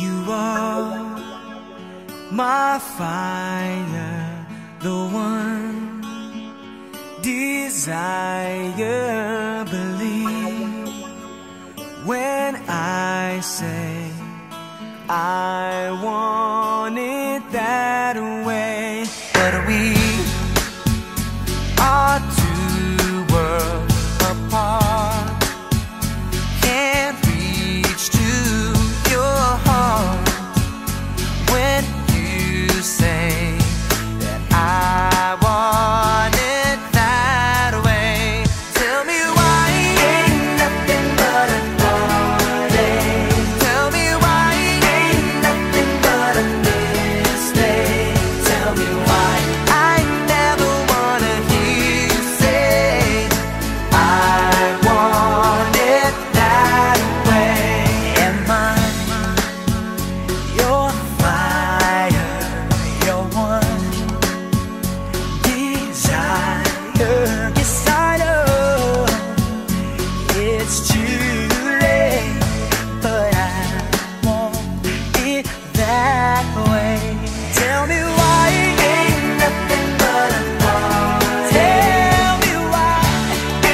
You are my fire, the one desire. Believe when I say I want it that way. But we are two worlds apart, can't reach to your heart when you say that I want it that way. Tell me why ain't nothing but a heartache. Tell me why ain't nothing but a mistake. Tell me why I never wanna hear you say I want it that way. Am I your fire, your one desire? Yes, I know it's too late, but I want it that way. Tell me why ain't nothing but a heartache. Tell me why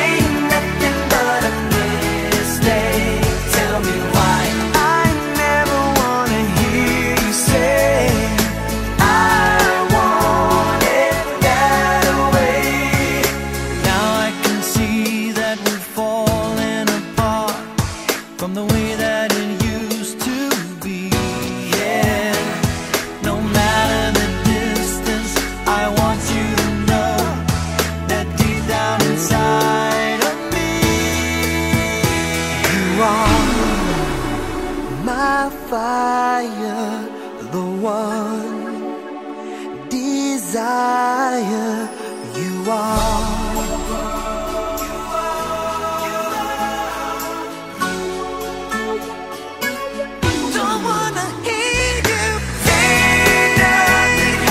ain't nothing but a mistake. Tell me why I never wanna hear you say I want it that way. Now I can see that we're falling apart from the way that it used to be. Yeah, no matter the distance, I want you to know that deep down inside of me, you are my fire, the one desire. You are. Don't wanna hear you say nothing.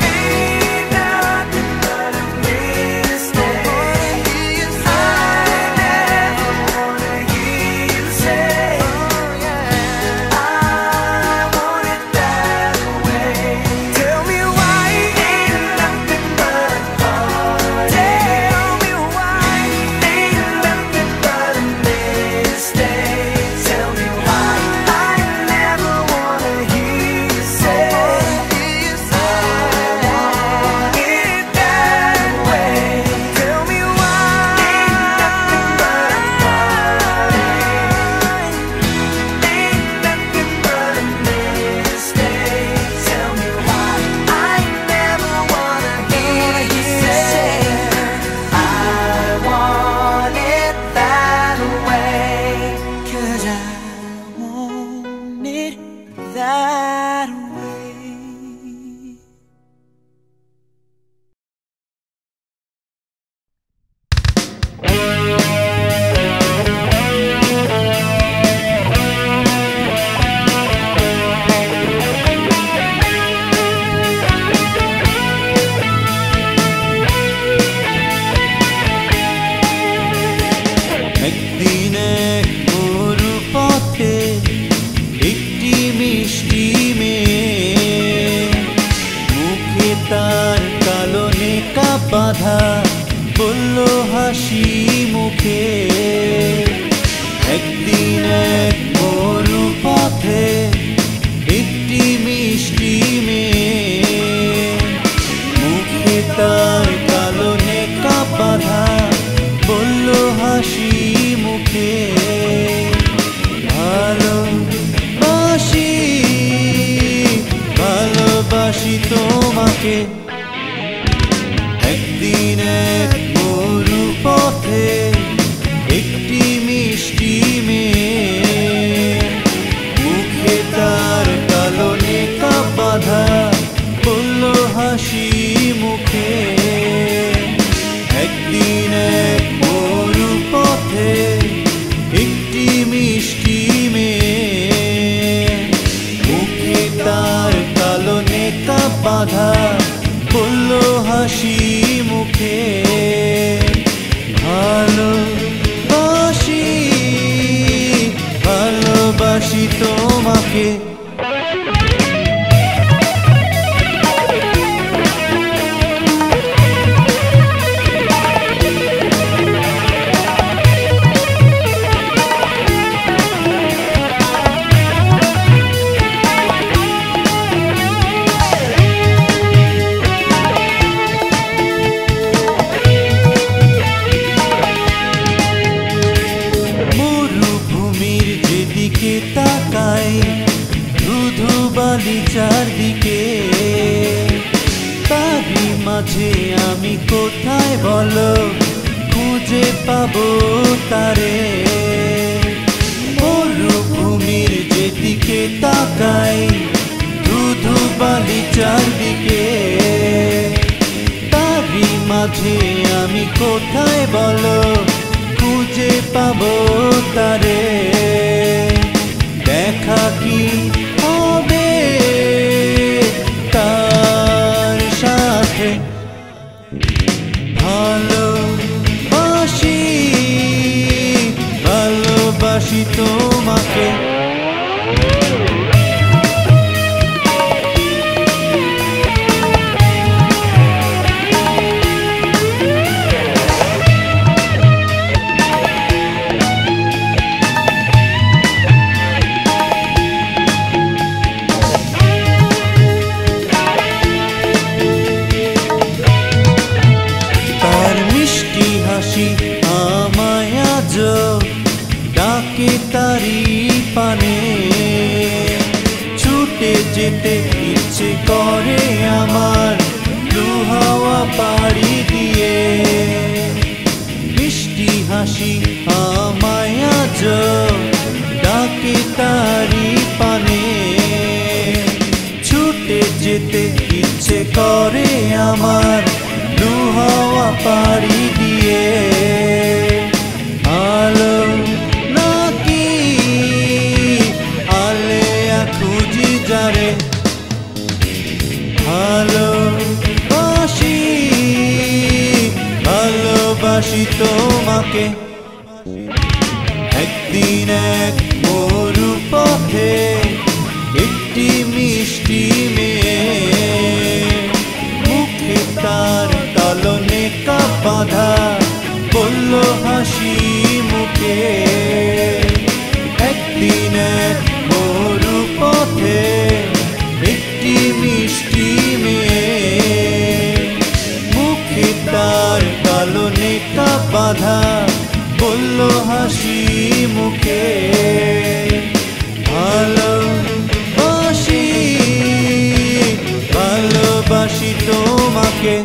Ain't nothing but a mistake. I never wanna hear you say I want it that way. Tell me why ain't nothing but a heartache. Tell me why ain't nothing but a mistake. Tell me why I never wanna hear you say I want it that way. Tell me why ain't nothing but a heartache. Ain't nothing but a mistake. Tell me why I never wanna hear you say I want it that way. 'Cause I want it that way. একদিন এক মরু পথে একটি মিষ্টি মেয়ে, মুখে তার কালো নেকা বাঁধা, বলল হাসি মুখে। একদিন এক মরু পথে একটি মিষ্টি মেয়ে, মুখে তার কালো নেকা বাঁধা, বলল হাসি মুখে ভালোবাসি, ভালোবাসি তোমাকে। একদিন এক মরু পথে একটি মিষ্টি মেয়ে, মুখে তার কালো নেকা বাঁধা, বলল হাসি মুখে। একদিন এক মরু পথে একটি মিষ্টি মেয়ে, মুখে তার কালো নেকা বাঁধা, বলল হাসি মুখে ভালোবাসি, ভালো বালি চারদিকে, তারই মাঝে আমি কোথায় বলো খুঁজে পাবো তারে। মরুভূমির যেদিকে তাকাই ধুধু বালি চারদিকে, তারই মাঝে আমি কোথায় বলো খুঁজে পাবো তারে। দেখা কি হবে তার সাথে, ভালোবাসি ভালোবাসি তোমাকে। আমায় আজ ডাকে তারি পানে, ছুটে যেতে ইচ্ছে করে আমার দুহাওয়া পাড়ি দিয়ে। মিষ্টি হাসি আমায় আজ ডাকে তারি পানে, ছুটে যেতে ইচ্ছে করে আমার দুহাওয়া পাড়ি দিয়ে। আলো নাকি আলেয়া খুঁজি যারে, ভালোবাসি ভালোবাসি তোমাকে। একদিন এক মরু পথে একটি মিষ্টি মেয়ে, মুখে তার কালনে কাপ বাঁধা, বলল হাসি মুখে। একদিন এক মরু পথে একটি মিষ্টি মেয়ে, মুখে তার কালনে কাপ বাঁধা, বলল হাসি মুখে। ভালোবাসি ভালোবাসি তোমাকে।